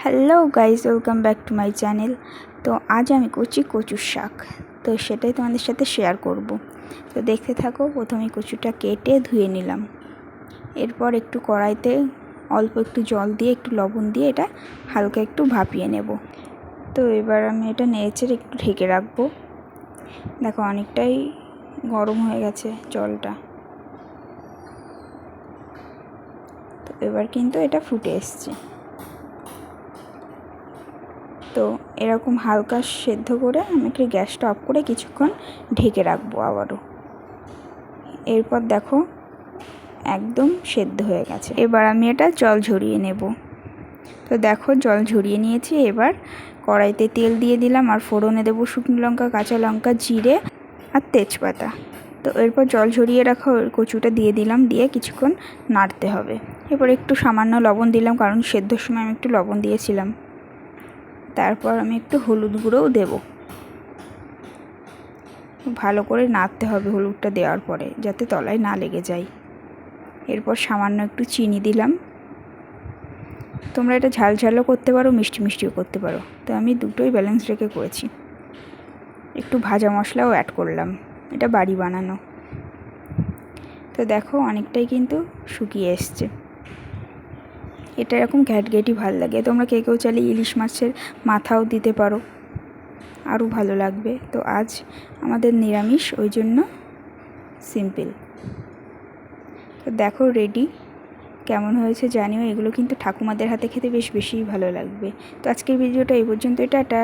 Hello guys, welcome back to my channel. তো আজ আমি করছি কচুর শাক, তো সেটাই তোমাদের সাথে শেয়ার করব। তো দেখতে থাকো। প্রথমে কচুটা কেটে ধুয়ে নিলাম, এরপর একটু কড়াইতে অল্প একটু জল দিয়ে একটু লবণ দিয়ে এটা হালকা একটু ভাপিয়ে নেব। তো এবার আমি এটা নেড়েচেড়ে একটু ঢেকে রাখবো। দেখো অনেকটাই গরম হয়ে গেছে জলটা। তো এবার কিন্তু এটা ফুটে এসছে। তো এরকম হালকা সেদ্ধ করে আমি একটু গ্যাসটা অফ করে কিছুক্ষণ ঢেকে রাখবো আবারও। এরপর দেখো একদম সেদ্ধ হয়ে গেছে। এবার আমি এটা জল ঝরিয়ে নেব। তো দেখো জল ঝরিয়ে নিয়েছি। এবার কড়াইতে তেল দিয়ে দিলাম আর ফোড়নে দেবো শুকনো লঙ্কা, কাঁচা লঙ্কা, জিরে আর তেজপাতা। তো এরপর জল ঝরিয়ে রাখা কচুটা দিয়ে দিলাম, দিয়ে কিছুক্ষণ নাড়তে হবে। এরপর একটু সামান্য লবণ দিলাম, কারণ সেদ্ধর সময় আমি একটু লবণ দিয়েছিলাম। তারপর আমি একটু হলুদ গুঁড়োও দেব। ভালো করে নাড়তে হবে হলুদটা দেওয়ার পরে, যাতে তলায় না লেগে যায়। এরপর সামান্য একটু চিনি দিলাম। তোমরা এটা ঝাল ঝালও করতে পারো, মিষ্টি মিষ্টিও করতে পারো। তো আমি দুটোই ব্যালেন্স রেখে করেছি। একটু ভাজা মশলাও অ্যাড করলাম, এটা বাড়ি বানানো। তো দেখো অনেকটাই কিন্তু শুকিয়ে এসছে। এটা এরকম ঘ্যাটঘ্যাটি ভালো লাগে। তোমরা কেউ চাইলে ইলিশ মাছের মাথাও দিতে পারো, আরও ভালো লাগবে। তো আজ আমাদের নিরামিষ, ওই জন্য সিম্পল। তো দেখো রেডি। কেমন হয়েছে জানিও। এগুলো কিন্তু ঠাকুমাদের হাতে খেতে বেশিই ভালো লাগবে। তো আজকের ভিডিওটা এই পর্যন্তই। টাটা।